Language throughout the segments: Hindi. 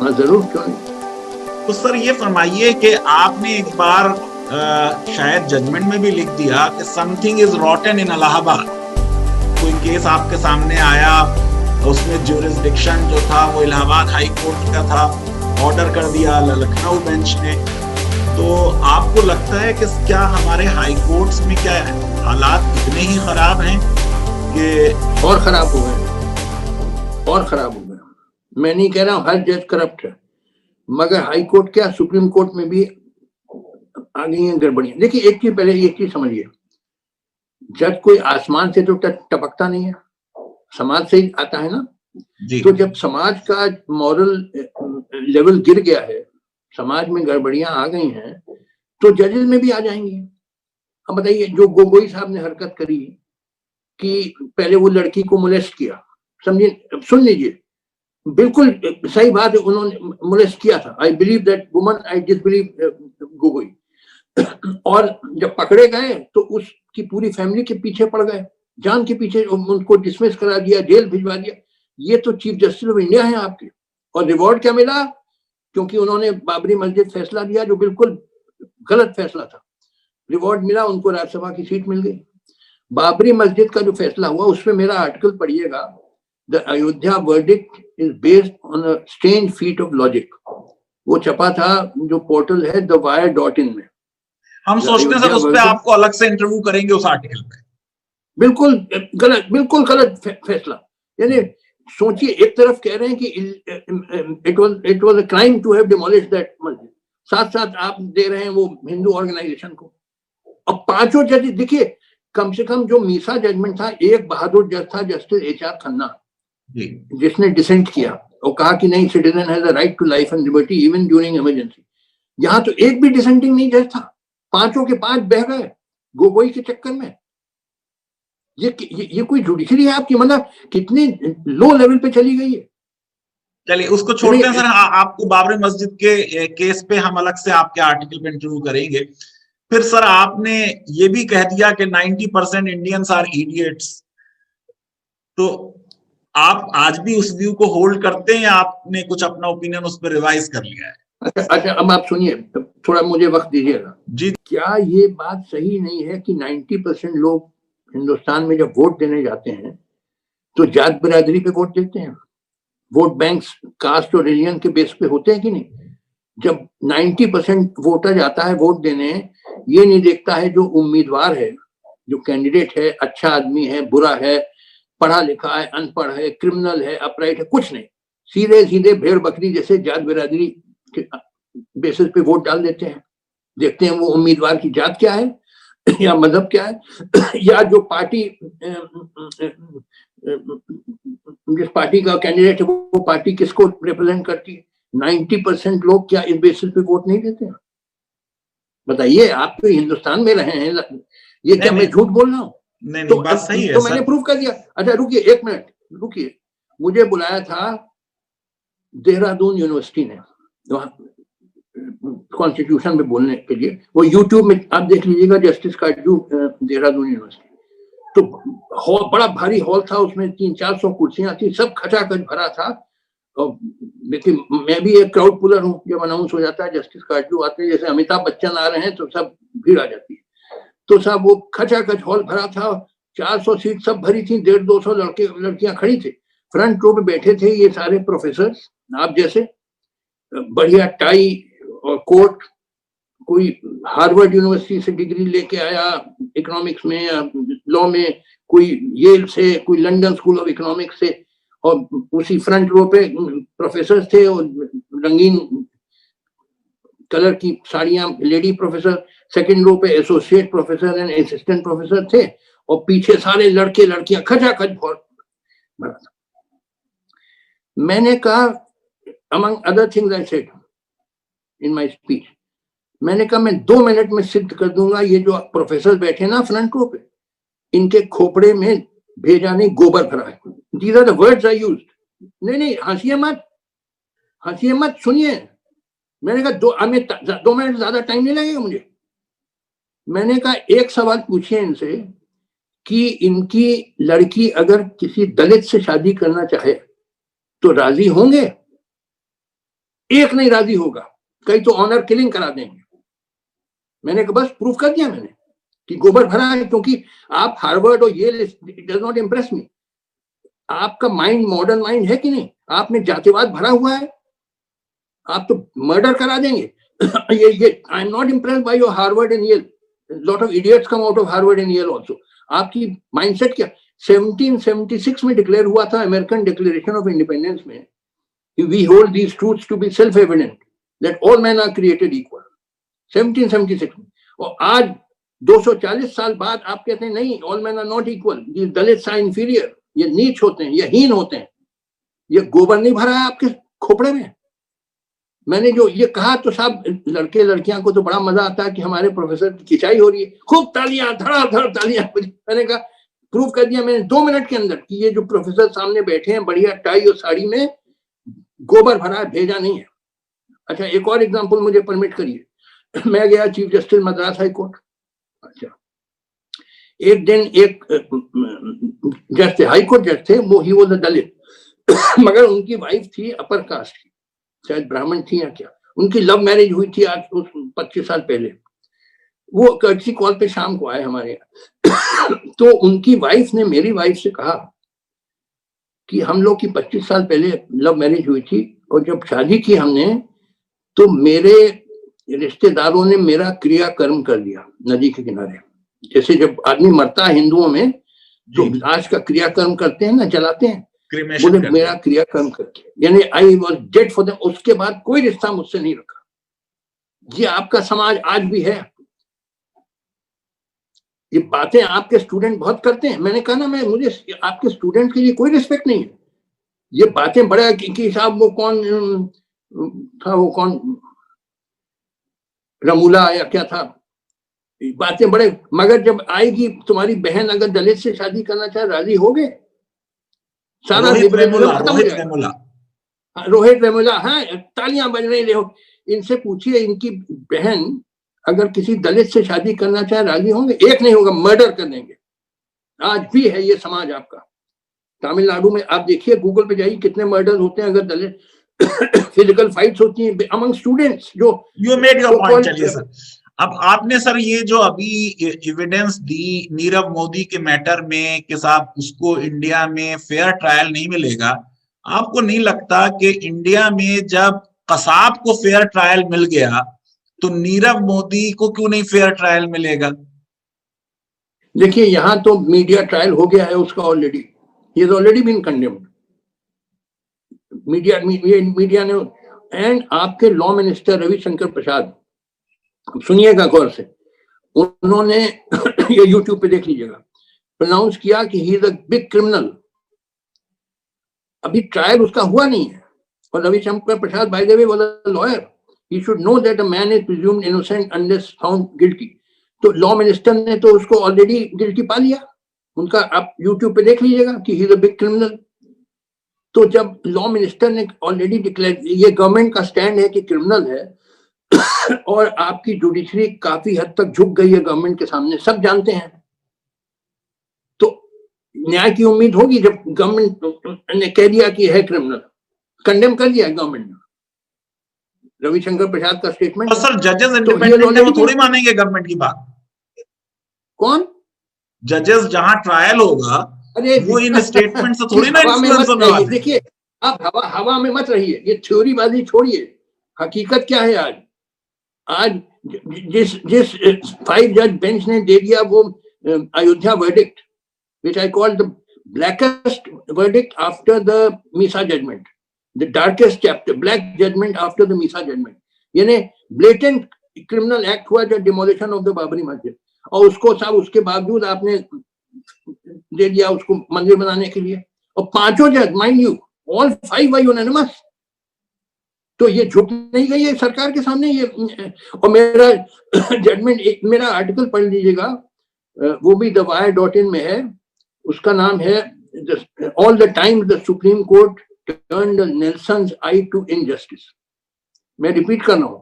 हाँ जरूर, क्यों नहीं। तो सर ये फरमाइए कि आपने एक बार शायद जजमेंट में भी लिख दिया कि समथिंग इज रॉटन इन इलाहाबाद। कोई केस आपके सामने आया, उसमें ज्यूरिसडिक्शन जो था वो इलाहाबाद हाई कोर्ट का था, ऑर्डर कर दिया लखनऊ बेंच ने। तो आपको लगता है कि क्या हमारे हाई कोर्ट्स में क्या हालात इतने ही खराब हैं कि और खराब हो गए, और खराब हो गए। मैं नहीं कह रहा हूँ हर जज करप्ट है, मगर हाई कोर्ट क्या सुप्रीम कोर्ट में भी आ गई हैं गड़बड़ियां। देखिए एक चीज, पहले एक चीज समझिए, जज कोई आसमान से तो टपकता नहीं है, समाज से ही आता है ना। जी। तो जब समाज का मॉरल लेवल गिर गया है, समाज में गड़बड़ियां आ गई हैं, तो जजेस में भी आ जाएंगी। अब बताइए, जो गोगोई साहब ने हरकत करी कि पहले वो लड़की को मोलेस्ट किया, समझिए, सुन लीजिए, बिल्कुल सही बात है, उन्होंने मोलेस्ट किया था। I believe that woman, I disbelieve Gogoi. और जब पकड़े गए तो उसकी पूरी फैमिली के पीछे पड़ गए, जान के पीछे, उनको डिसमिस करा दिया, जेल भिजवा दिया। ये तो चीफ जस्टिस ऑफ इंडिया है आपके। और रिवॉर्ड क्या मिला? क्योंकि उन्होंने बाबरी मस्जिद फैसला दिया जो बिल्कुल गलत फैसला था, रिवॉर्ड मिला उनको, राज्यसभा की सीट मिल गई। बाबरी मस्जिद का जो फैसला हुआ उसमें मेरा आर्टिकल पढ़िएगा, the Ayodhya verdict is based on a strange feet of logic. वो छपा था जो पोर्टल है thewire.in में। हम सोचते हैं सर उस पर आपको अलग से इंटरव्यू करेंगे उस आर्टिकल पे। बिल्कुल गलत, बिल्कुल गलत फैसला। यानी सोचिए, एक तरफ कह रहे हैं कि it was a crime to have demolished that मस्जिद, साथ साथ आप दे रहे हैं वो हिंदू ऑर्गेनाइजेशन को। अब पांचों जज देखिए, कम से कम जो मीसा जजमेंट था, एक बहादुर जज था, जस्टिस HR खन्ना, जिसने डिसेंट किया और कहा कि नहीं, citizen has a right to life and liberty even during emergency. यहां तो एक भी डिसेंटिंग नहीं जज था, पांचों के पांच बह गए गोगोई के चक्कर में। ये कोई जुडिशरी है आपकी? मतलब कितनी लो लेवल पे चली गई है। चलिए उसको छोड़ते हैं सर, आपको बाबरी मस्जिद के केस पे हम अलग से आपके आर्टिकल पे इंटरव्यू करेंगे। फिर सर आपने ये भी कह दिया कि 90% इंडियंस आर इडियट्स। तो आप आज भी उस व्यू को होल्ड करते हैं या आपने कुछ अपना ओपिनियन उस पर रिवाइज कर लिया है? अच्छा, अब आप सुनिए, थोड़ा मुझे वक्त दीजिएगा जी। क्या ये बात सही नहीं है कि 90% लोग हिंदुस्तान में जब वोट देने जाते हैं तो जात बिरादरी पे वोट देते हैं? वोट बैंक्स कास्ट और रिलीजन के बेस पे होते हैं कि नहीं? जब 90% वोटर जाता है वोट देने, ये नहीं देखता है जो उम्मीदवार है, जो कैंडिडेट है, अच्छा आदमी है, बुरा है, पढ़ा लिखा है, अनपढ़ है, क्रिमिनल है, अपराइट है, कुछ नहीं, सीधे सीधे भेड़ बकरी जैसे जात बिरादरी के बेसिस पे वोट डाल देते हैं। देखते हैं वो उम्मीदवार की जात क्या है या मजहब क्या है या जो पार्टी, जिस पार्टी का कैंडिडेट है वो पार्टी किसको रिप्रेजेंट करती है। 90% लोग क्या इस बेसिस पे वोट नहीं देते हैं? बताइए, आप तो हिंदुस्तान में रहे हैं, ये क्या मैं झूठ बोल रहा हूँ? नहीं, तो बात सही है, तो मैंने प्रूव कर दिया। अच्छा रुकिए, एक मिनट रुकिए, मुझे बुलाया था देहरादून यूनिवर्सिटी ने कॉन्स्टिट्यूशन में बोलने के लिए, वो यूट्यूब में आप देख लीजिएगा, जस्टिस काटजू देहरादून यूनिवर्सिटी। तो बड़ा भारी हॉल था, उसमें 300-400 कुर्सियां थी, सब खचाखच भरा था। और देखिए, मैं भी एक क्राउड पुलर हूँ, जब अनाउंस हो जाता है जस्टिस काटजू आते हैं, जैसे अमिताभ बच्चन आ रहे हैं तो सब भीड़ आ जाती है। तो सब वो खचाखच हॉल भरा था, 400 सीट सब भरी थी, 150-200 लड़के लड़कियां खड़ी थे। फ्रंट रो में बैठे थे ये सारे प्रोफेसर, आप जैसे, बढ़िया टाई और कोट, कोई हार्वर्ड यूनिवर्सिटी से डिग्री लेके आया इकोनॉमिक्स में या लॉ में, कोई येल से, कोई लंदन स्कूल ऑफ इकोनॉमिक्स से। और उसी फ्रंट रो पे प्रोफेसर थे और रंगीन कलर की साड़ियां, लेडी प्रोफेसर। सेकंड रो पे associate professor and assistant professor थे, और पीछे सारे लड़के लड़कियां खचाखच बहुत बड़ा था। मैंने कहा, among other things I said in my speech, मैंने कहा मैं 2 मिनट में सिद्ध कर दूंगा, ये जो प्रोफेसर बैठे ना फ्रंट रो पे, इनके खोपड़े में भेजा नहीं गोबर भरा है। These are the words I used. नहीं हंसिए मत, हंसिए मत, सुनिए। मैंने कहा 2 मिनट ज्यादा टाइम नहीं लगेगा मुझे। मैंने कहा एक सवाल पूछिए इनसे कि इनकी लड़की अगर किसी दलित से शादी करना चाहे तो राजी होंगे? एक नहीं राजी होगा, कहीं तो ऑनर किलिंग करा देंगे। मैंने कहा बस प्रूफ कर दिया मैंने कि गोबर भरा है, क्योंकि आप हार्वर्ड और Yale, it does not impress me. आपका माइंड मॉडर्न माइंड है कि नहीं? आपने जातिवाद भरा हुआ है, आप तो मर्डर करा देंगे। ये I am not impressed by your Harvard and Yale, lot of idiots come out of Harvard and Yale also. आपकी माइंडसेट क्या? 1776 में डिक्लेयर हुआ था अमेरिकन डिक्लेरेशन ऑफ इंडिपेंडेंस में, we hold these truths to be self evident that all man are created equal, 1776 में। और आज 240 साल बाद आप कहते हैं नहीं, all man are not equal, ये दलित्स आर इंफीरियर, ये नीच होते हैं, ये हीन होते हैं। ये गोबर नहीं भरा है आपके खोपड़े में। मैंने जो ये कहा तो साहब लड़के लड़कियां को तो बड़ा मजा आता है कि हमारे प्रोफेसर की खिंचाई हो रही है, खूब तालियां, धड़ाधड़ तालियां। मैंने कहा प्रूफ कर दिया मैंने 2 मिनट के अंदर कि ये जो प्रोफेसर सामने बैठे हैं बढ़िया टाई और साड़ी में, गोबर भरा है, भेजा नहीं है। अच्छा, एक और एग्जांपल मुझे परमिट करिए। मैं गया chief justice Madras high court. अच्छा, एक दिन एक जज थे, हाई कोर्ट जज थे, वो ही वॉज अ दलित, मगर उनकी वाइफ थी अपर कास्ट की, शायद ब्राह्मण थी या क्या। उनकी लव मैरिज हुई थी आज 25 साल पहले। वो कर्टसी कॉल पे शाम को आए हमारे यहाँ। तो उनकी वाइफ ने मेरी वाइफ से कहा कि हम लोग की 25 साल पहले लव मैरिज हुई थी, और जब शादी की हमने तो मेरे रिश्तेदारों ने मेरा क्रियाकर्म कर दिया नदी के किनारे। जैसे जब आदमी मरता है हिंदुओं में तो आज का क्रियाकर्म करते हैं ना, जलाते हैं, बोले मेरा क्रियाकर्म करके, यानी I was dead for them. उसके बाद कोई रिश्ता मुझसे नहीं रखा। ये आपका समाज आज भी है। ये बातें आपके स्टूडेंट बहुत करते हैं। मैंने कहा ना, मुझे आपके स्टूडेंट के लिए कोई रिस्पेक्ट नहीं है। ये बातें बड़ा कि साहब वो कौन था, वो कौन रमूला या क्या था, बातें बड़े, मगर जब आएगी तुम्हारी बहन अगर दलित से शादी करना चाहे, राजी हो गए? सारा लिबरलिज्म खत्म हो जाएगा। रोहित वेमुला, हाँ, तालियां बज रही हो। इनसे पूछिए इनकी बहन अगर किसी दलित से शादी करना चाहे राजी होंगे? एक नहीं होगा, मर्डर कर देंगे। आज भी है ये समाज आपका। तमिलनाडु में आप देखिए, गूगल पे जाइए, कितने मर्डर होते हैं अगर दलित फिजिकल फाइट्स होती हैं अमंग स्टूडेंट्स। जो यू मेड योर पॉइंट। चलिए सर, अब आपने सर ये जो अभी एविडेंस दी नीरव मोदी के मैटर में कि साहब उसको इंडिया में फेयर ट्रायल नहीं मिलेगा, आपको नहीं लगता कि इंडिया में जब कसाब को फेयर ट्रायल मिल गया तो नीरव मोदी को क्यों नहीं फेयर ट्रायल मिलेगा? देखिए, यहां तो मीडिया ट्रायल हो गया है उसका already, he is already been condemned. Media ने, एंड आपके लॉ मिनिस्टर रविशंकर प्रसाद, सुनिएगा गौर से, उन्होंने ये यूट्यूब पे देख लीजिएगा, प्रोनाउंस किया कि he is a big criminal. अभी ट्रायल उसका हुआ नहीं है। और Ravishankar Prasad by the way was a lawyer, he should know that a man is presumed innocent unless found guilty. तो लॉ मिनिस्टर ने तो उसको ऑलरेडी गिल्टी पा लिया उनका। आप यूट्यूब पे देख लीजिएगा कि he is a big criminal. तो जब लॉ मिनिस्टर ने ऑलरेडी डिक्लेयर, ये गवर्नमेंट का स्टैंड है कि क्रिमिनल है, और आपकी जुडिशरी काफी हद तक झुक गई है गवर्नमेंट के सामने, सब जानते हैं, तो न्याय की उम्मीद होगी। जब गवर्नमेंट ने कह दिया कि है क्रिमिनल, कंडेम कर दिया गवर्नमेंट ने, रविशंकर प्रसाद का स्टेटमेंट। तो सर जजेस इंडिपेंडेंट है, वो थोड़ी मानेंगे गवर्नमेंट की बात। कौन जजेस जहां ट्रायल होगा, अरे वो इन स्टेटमेंट से थोड़ी ना इन्फ्लुएंस होने वाले। देखिए, आप हवा में मत रहिए, ये थ्योरी बाजी छोड़िए। हकीकत क्या है आज जिस 5 जज बेंच ने दे दिया वो Ayodhya verdict, which I call the blackest verdict after the Misa judgment, the darkest chapter, black judgment after the Misa judgment. यानी blatant criminal act हुआ जो demolition of the बाबरी मस्जिद, और उसको साहब उसके बावजूद आपने दे दिया उसको मंदिर बनाने के लिए। और 5 जज, mind you, all 5 were unanimous। तो ये झुक नहीं गई है सरकार के सामने ये। और मेरा जजमेंट, मेरा आर्टिकल पढ़ लीजिएगा, वो भी thewire.in में है, उसका नाम है all the time the Supreme Court turned Nelson's eye to injustice. मैं रिपीट कर रहा हूं,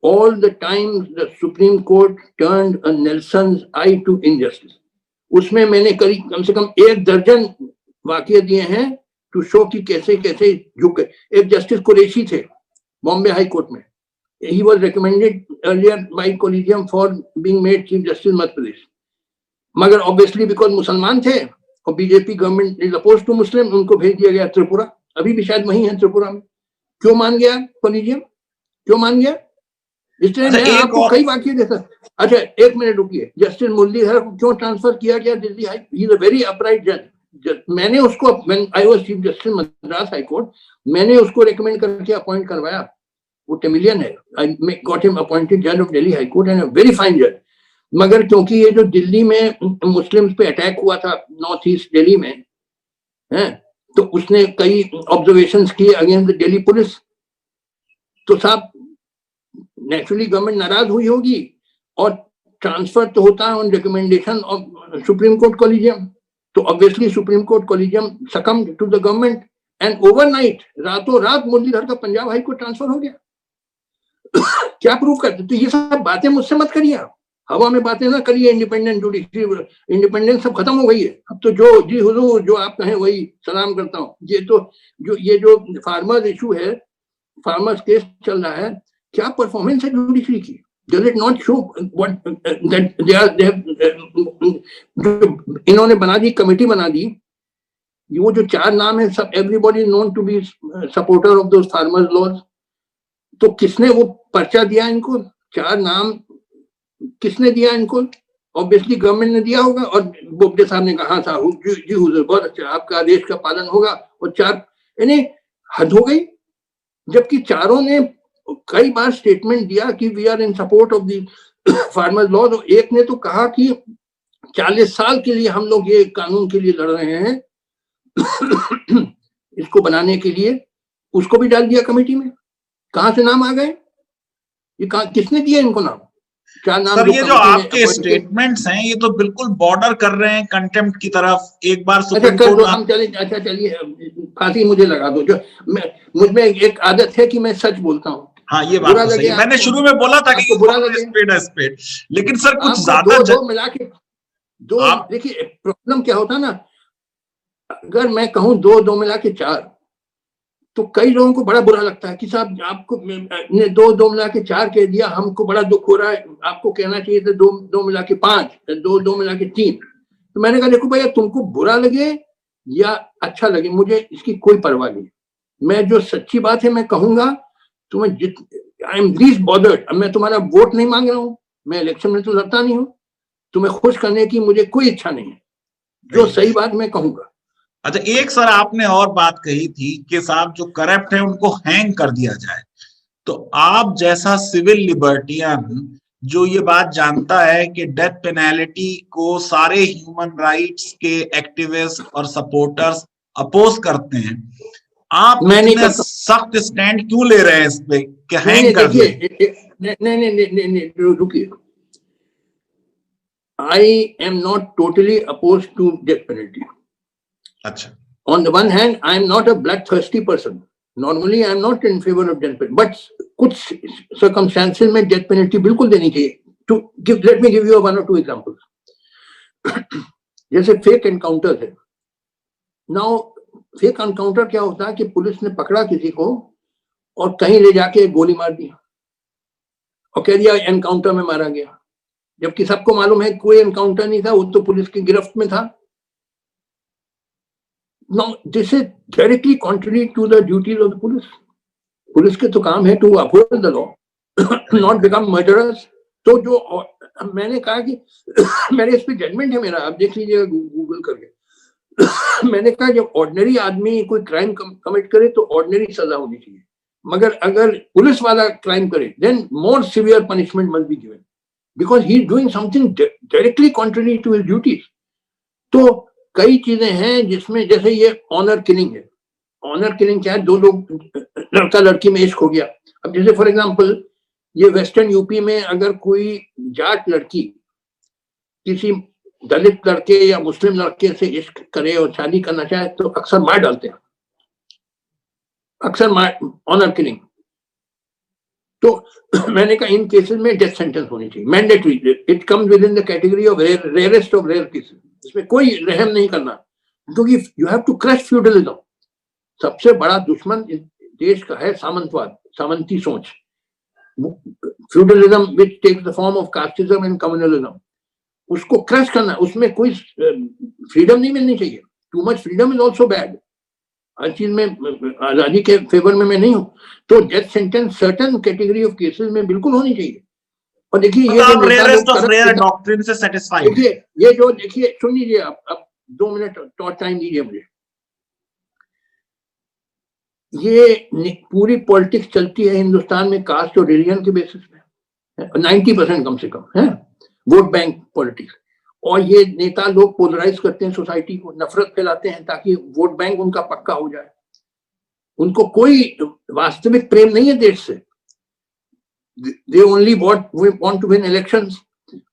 all the time the Supreme Court turned Nelson's eye to injustice. उसमें मैंने कम से कम 1 दर्जन वाकये दिए हैं टू शो कि कैसे कैसे झुक गए। एक जस्टिस कुरैशी थे, बॉम्बे हाई कोर्ट में। He was recommended earlier by collegium for being made chief justice Madhya Pradesh, मगर ऑब्वियसली बिकॉज मुसलमान थे और BJP government is oppose to Muslim, उनको भेज दिया गया त्रिपुरा। अभी भी शायद वही है त्रिपुरा में। क्यों मान गया कोलिजियम, क्यों मान गया? इसलिए मैं आपको कई वाक्य देता। अच्छा एक मिनट रुकिए, जस्टिस मुरलीधर को क्यों ट्रांसफर किया गया Delhi high? He is a very upright जज। मैंने उसको, when I was chief justice Madras high court, मैंने उसको रिकमेंड करके अपॉइंट करवाया। वो तमिलियन है। आई गॉट हिम अपॉइंटेड जज of Delhi high court and a very fine जज। मगर क्योंकि ये जो दिल्ली में मुस्लिम्स पे अटैक हुआ था नॉर्थ ईस्ट दिल्ली में है, तो उसने कई ऑब्जर्वेशंस किए अगेंस्ट द दिल्ली पुलिस। तो साहब नेचुरली गवर्नमेंट नाराज हुई होगी और ट्रांसफर तो होता है on recommendation of Supreme Court collegium. तो obviously Supreme Court collegium succumb to the government and overnight, रातों रात मुरलीधर का पंजाब हाई कोर्ट ट्रांसफर हो गया। क्या प्रूव करते? तो ये सब बातें मुझसे मत करिए आप, हवा में बातें ना करिए। इंडिपेंडेंट जुडिशरी, इंडिपेंडेंस सब खत्म हो गई है। अब तो जो जी हुजूर जो आप कहें वही सलाम करता हूँ। ये जो फार्मर्स इशू है, फार्मर्स केस चल रहा है, क्या परफॉर्मेंस है जुडिशरी की? Does it not show what that they have इन्होंने बना दी, कमेटी बना दी। वो जो 4 नाम है सब, everybody known to be supporter of those farmers laws. तो किसने वो पर्चा दिया इनको? 4 नाम किसने दिया इनको? ऑब्वियसली गवर्नमेंट ने दिया होगा। और बोबडे साहब ने कहा था जी हुजूर बहुत अच्छा, आपका आदेश का पालन होगा। और 4, यानी हद हो गई। जबकि चारों ने कई बार स्टेटमेंट दिया कि we are in support of the farmers law. तो एक ने तो कहा कि 40 साल के लिए हम लोग ये कानून के लिए लड़ रहे हैं इसको बनाने के लिए। उसको भी डाल दिया कमेटी में। कहां से नाम आ गए? ये किसने दिया इनको नाम? 4 नाम। सर ये जो आपके स्टेटमेंट्स हैं ये तो बिल्कुल बॉर्डर कर रहे हैं कंटेम्प्ट की तरफ। एक बार सुप्रीम कोर्ट हम चलिए फांसी मुझे लगा दो। जो मुझमें एक आदत है कि मैं सच बोलता हूँ। हाँ ये बात तो सही है। मैंने शुरू में बोला था कि बुरा लगे स्पेड, लेकिन सर कुछ ज्यादा दो मिला के देखिए प्रॉब्लम क्या होता ना, अगर मैं कहूँ 2 मिला के 4, तो कई लोगों को बड़ा बुरा लगता है कि साहब आपको ने 2 मिला के 4 कह दिया, हमको बड़ा दुख हो रहा है, आपको कहना चाहिए था 2 मिला के 5, 2 मिला के 3। तो मैंने कहा देखो भैया, तुमको बुरा लगे या अच्छा लगे मुझे इसकी कोई परवाह नहीं। मैं जो सच्ची बात है मैं कहूंगा। तुम्हें आई एम लीस्ट बॉदर्ड। अब मैं तुम्हारा वोट नहीं मांग रहा हूँ, मैं इलेक्शन में तो लड़ता नहीं हूँ। तुम्हें खुश करने की मुझे कोई इच्छा नहीं है। जो सही बात मैं कहूंगा। अच्छा एक सर आपने और बात कही थी कि साहब जो करप्ट है उनको हैंग कर दिया जाए। तो आप जैसा सिविल लिबर्टियन जो ये बात जानता है कि डेथ पेनल्टी को सारे ह्यूमन राइट्स के एक्टिविस्ट और सपोर्टर्स अपोज करते हैं, आप इतने सख्त स्टैंड क्यों ले रहे हैं इस पे कि हैंग कर दिए? नहीं रुकिए। I am not totally opposed to death penalty. अच्छा. On the one hand, I am not a bloodthirsty person. Normally, I am not in favor of death penalty. But कुछ circumstances में death penalty बिल्कुल देनी चाहिए. Let me give you 1 or 2 examples. जैसे fake encounters है. Now, fake encounter क्या होता है कि पुलिस ने पकड़ा किसी को और कहीं ले जाके गोली मार दी और कह दिया एनकाउंटर में मारा गया, जबकि सबको मालूम है कोई एनकाउंटर नहीं था, वो तो पुलिस की गिरफ्त में था। Now, this is directly contrary to the duties of the police. Police के तो काम है to uphold the law, not become murderers. तो जो मैंने कहा कि मेरे इस पे जजमेंट है मेरा, आप देख लीजिएगा गूगल करके। मैंने कहा जब ऑर्डिनरी आदमी कोई क्राइम कमिट करे तो ऑर्डिनरी सजा होनी चाहिए, मगर अगर पुलिस वाला क्राइम करे then more severe punishment must be given because he is doing something directly contrary to his duties. तो कई चीजें हैं जिसमें, जैसे ये ऑनर किलिंग है। ऑनर किलिंग क्या है? 2 लोग, लड़का लड़की में इश्क हो गया। अब जैसे फॉर एग्जांपल ये वेस्टर्न यूपी में अगर कोई जाट लड़की किसी दलित लड़के या मुस्लिम लड़के से इश्क करे और शादी करना चाहे तो अक्सर मार डालते हैं, अक्सर मार, ऑनर किलिंग। तो मैंने कहा इन केसेस में डेथ सेंटेंस होनी चाहिए, mandatory. It comes within the category of rarest of rare cases. इसमें कोई रहम नहीं करना, क्योंकि you have to crush feudalism. सबसे बड़ा दुश्मन इस देश का है सामंतवाद। सामंती सोच, feudalism which takes the form of casteism and communalism, उसको क्रश करना, उसमें कोई फ्रीडम नहीं मिलनी चाहिए। Too much freedom is also bad. हर चीज में आजादी के फेवर में मैं नहीं हूं। तो death sentence certain category of cases में बिल्कुल होनी चाहिए। और देखिए ये जो डॉक्ट्रिन से सेटिस्फाइड, देखिए ये जो, देखिए सुन लीजिए, अब 2 मिनट और टाइम दीजिए मुझे। ये पूरी पॉलिटिक्स चलती है हिंदुस्तान में कास्ट और रिलीजन के बेसिस पे, 90% कम से कम है, वोट बैंक पॉलिटिक्स। और ये नेता लोग पोलराइज करते हैं सोसाइटी को, नफरत फैलाते हैं ताकि वोट बैंक उनका पक्का हो जाए। उनको कोई वास्तविक प्रेम नहीं है देश से। They only want to win elections।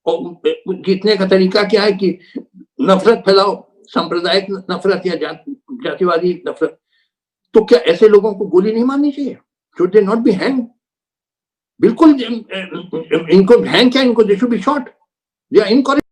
और जीतने का तरीका क्या है कि नफरत फैलाओ, सांप्रदायिक नफरत या जातिवादी नफरत। तो क्या ऐसे लोगों को गोली नहीं मारनी चाहिए? Should they not be hanged? बिल्कुल इनको हैंग क्या, इनको they should be shot। They are incorrect।